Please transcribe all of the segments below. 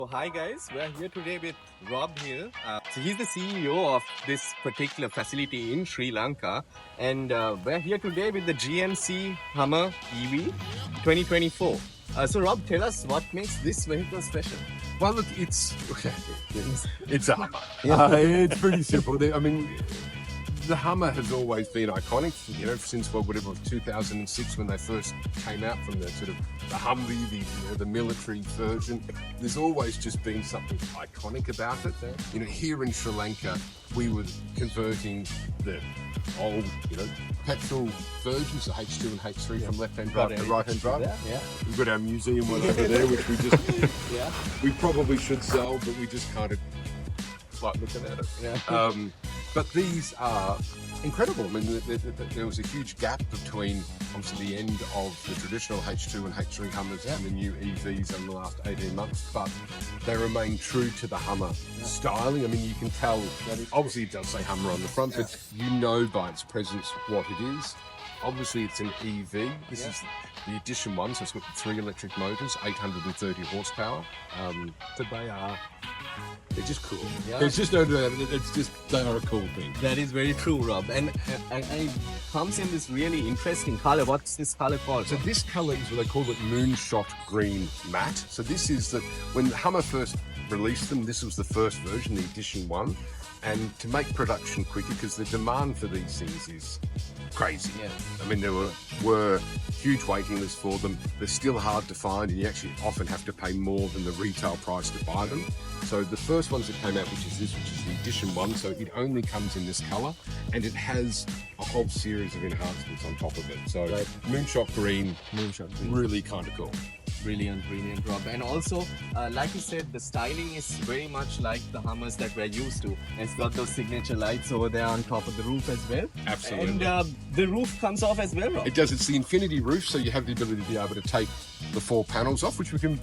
So hi guys, we're here today with Rob here. So he's the CEO of this particular facility in Sri Lanka, and we're here today with the GMC HUMMER EV 2024. So Rob, tell us what makes this vehicle special. Well, look, it's a Hummer. It's pretty simple. I mean, the Hummer has always been iconic, since whatever 2006 when they first came out from the sort of the Humvee, the military version. There's always just been something iconic about it. Here in Sri Lanka, we were converting the old, petrol versions, the H2 and H3 from left-hand drive to right-hand drive. Yeah. We've got our museum one over there, which we just we probably should sell, but we just kind of like looking at it. Yeah. But these are incredible. I mean, there was a huge gap between obviously the end of the traditional H2 and H3 Hummers and the new EVs in the last 18 months, but they remain true to the Hummer styling. I mean, you can tell, obviously it does say Hummer on the front, but you know by its presence what it is. Obviously it's an EV. This is the Edition 1, so it's got 3 electric motors, 830 horsepower. So they're just cool. Yeah. It's just they are a cool thing. That is very true, Rob. And it comes in this really interesting color. What's this color called? So this color is what they call it moonshot green matte. So this is when Hummer first released them, this was the first version, the Edition 1. And to make production quicker, because the demand for these things is crazy. Yeah. I mean, there were huge waiting lists for them. They're still hard to find, and you actually often have to pay more than the retail price to buy them. So the first ones that came out, which is the Edition 1, so it only comes in this color, and it has a whole series of enhancements on top of it. So moonshot green, really kind of cool. Brilliant, Rob. And also, like you said, the styling is very much like the Hummers that we're used to. And it's got those signature lights over there on top of the roof as well. Absolutely. And the roof comes off as well, Rob. It does. It's the infinity roof, so you have the ability to be able to take the 4 panels off, which we can,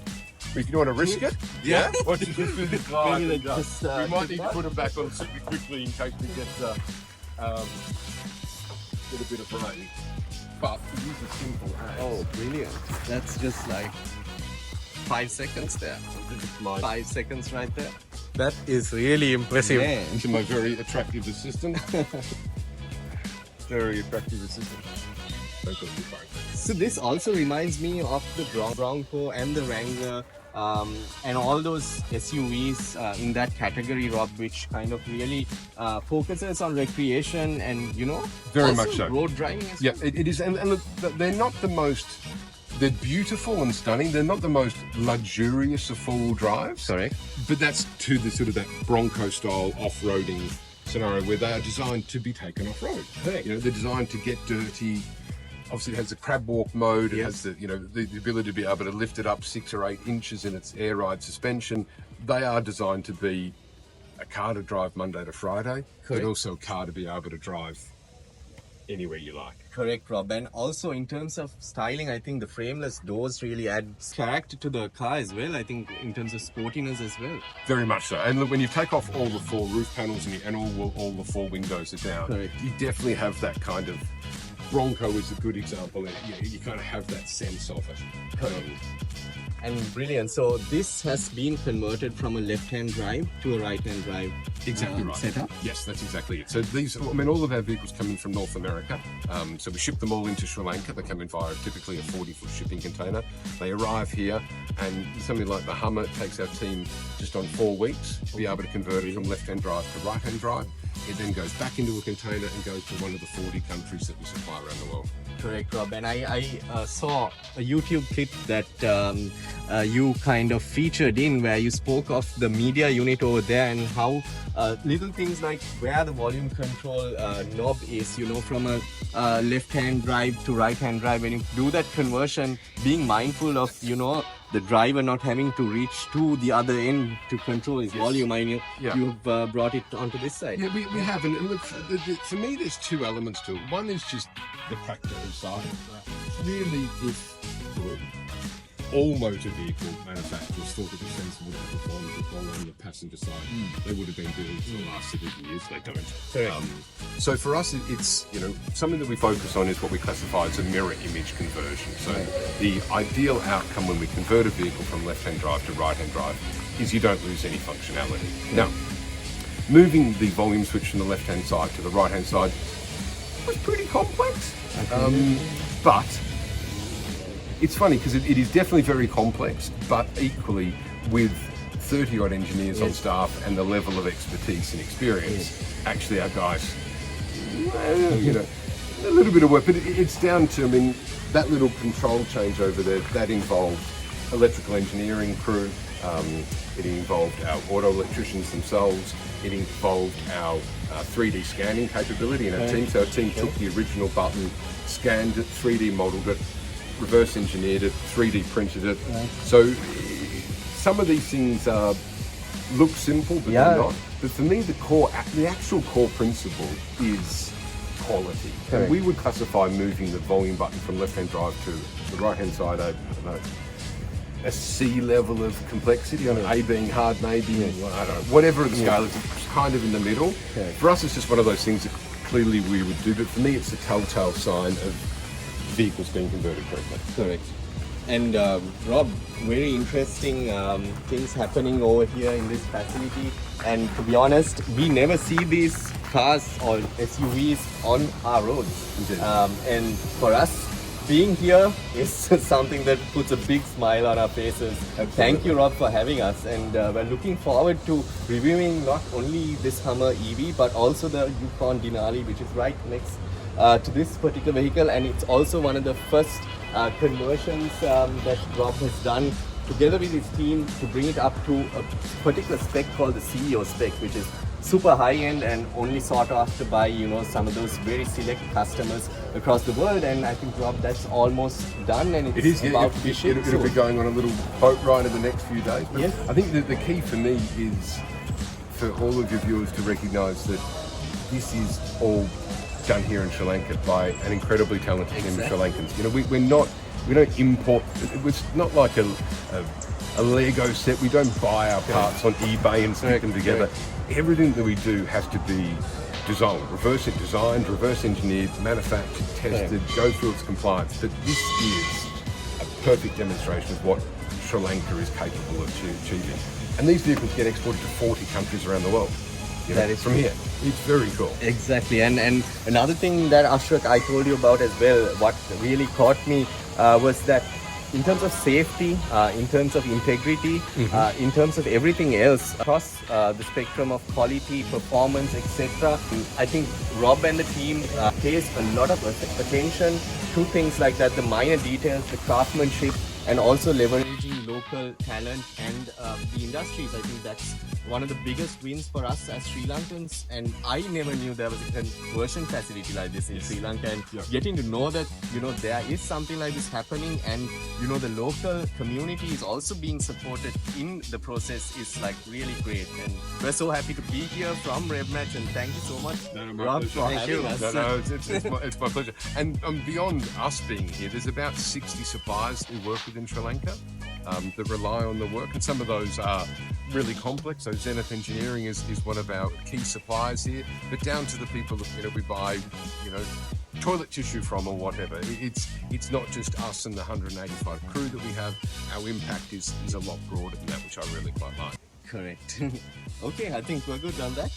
if you don't want to risk it. Yeah. Watch it just through the drive. We might need to put them back on super quickly in case we get a bit of rain. But it is a simple as. Oh, brilliant. That's just like 5 seconds there. 5 seconds right there. That is really impressive. Yeah. Into my very attractive assistant. Very attractive assistant. So this also reminds me of the Bronco and the Wrangler and all those SUVs in that category, Rob, which kind of really focuses on recreation and, very much so. Road driving as well. Yeah, it is. And look, they're not the most... They're beautiful and stunning. They're not the most luxurious of four-wheel drives. Correct. But that's to the sort of that Bronco-style off-roading scenario where they are designed to be taken off-road. Correct. They're designed to get dirty. Obviously, it has the crab walk mode. It has the ability to be able to lift it up 6 or 8 inches in its air ride suspension. They are designed to be a car to drive Monday to Friday, but also a car to be able to drive anywhere you like. Correct, Rob. And also in terms of styling, I think the frameless doors really add character to the car as well. I think in terms of sportiness as well. Very much so. And look, when you take off all the 4 roof panels and all the 4 windows are down, you definitely have that kind of... Bronco is a good example. You kind of have that sense of it. And brilliant. So this has been converted from a left-hand drive to a right-hand drive setup? Yes, that's exactly it. So all of our vehicles come in from North America. So we ship them all into Sri Lanka. They come in via typically a 40-foot shipping container. They arrive here, and something like the Hummer takes our team just on 4 weeks to be able to convert it from left-hand drive to right-hand drive. It then goes back into a container and goes to one of the 40 countries that we supply around the world. Correct, Rob. And I saw a YouTube clip that you kind of featured in where you spoke of the media unit over there and how little things like where the volume control knob is, from a left-hand drive to right-hand drive. When you do that conversion, being mindful of, the driver not having to reach to the other end to control his volume. I mean, you've brought it onto this side. Yeah, we have. And look, for me, there's 2 elements to it. One is just the practical side. Really, if all motor vehicle manufacturers thought it was sensible to perform on the passenger side. They would have been doing for the last several years. They don't. Correct. So for us, it's something that we focus on is what we classify as a mirror image conversion. So the ideal outcome when we convert a vehicle from left-hand drive to right-hand drive is you don't lose any functionality. Now, moving the volume switch from the left-hand side to the right-hand side was pretty complex, but it's funny because it is definitely very complex, but equally with 30 odd engineers on staff and the level of expertise and experience, actually our guys, a little bit of work, but it's down to, I mean, that little control change over there, that involved electrical engineering crew, it involved our auto electricians themselves, it involved our 3D scanning capability in our team. So our team took the original button, scanned it, 3D modeled it, reverse engineered it, 3D printed it. So some of these things look simple, but they're not. But for me, the actual core principle is quality. And we would classify moving the volume button from left-hand drive to the right-hand side, I don't know, a C level of complexity, on A being hard maybe, and I don't know, whatever the scale is, it's kind of in the middle. For us, it's just one of those things that clearly we would do, but for me, it's a telltale sign of vehicles being converted correctly. Correct. And Rob, very interesting things happening over here in this facility. And to be honest, we never see these cars or SUVs on our roads. And for us, being here is something that puts a big smile on our faces. Thank you, Rob, for having us. And we're looking forward to reviewing not only this Hummer EV, but also the Yukon Denali, which is right next to this particular vehicle. And it's also one of the first conversions that Rob has done together with his team to bring it up to a particular spec called the CEO spec, which is super high-end and only sought after by some of those very select customers across the world. And I think, Rob, that's almost done, and it's about to be shipped. It'll be going on a little boat ride in the next few days. But I think that the key for me is for all of your viewers to recognise that this is all done here in Sri Lanka by an incredibly talented team of Sri Lankans. We don't import. It was not like a Lego set. We don't buy our parts on eBay and stick them together. Everything that we do has to be designed, reverse engineered, manufactured, tested, go through its compliance. But this is a perfect demonstration of what Sri Lanka is capable of achieving. And these vehicles get exported to 40 countries around the world. That is from here. It's very cool. Exactly. And another thing that, Ashrak, I told you about as well, what really caught me was that in terms of safety, in terms of integrity, in terms of everything else across the spectrum of quality, performance, etc. I think Rob and the team pays a lot of attention to things like that, the minor details, the craftsmanship, and also leveraging local talent and the industries. I think that's one of the biggest wins for us as Sri Lankans. And I never knew there was a conversion facility like this in Sri Lanka. And getting to know that, there is something like this happening, and, the local community is also being supported in the process is like really great. And we're so happy to be here from RevMatch, and thank you so much, Rob, for having us. It's my pleasure. And beyond us being here, there's about 60 suppliers we work with in Sri Lanka that rely on the work, and some of those are really complex. So Zenith Engineering is one of our key suppliers here, but down to the people that we buy toilet tissue from or whatever. It's not just us and the 185 crew that we have. Our impact is a lot broader than that, which I really quite like. Correct. Okay, I think we're good on that.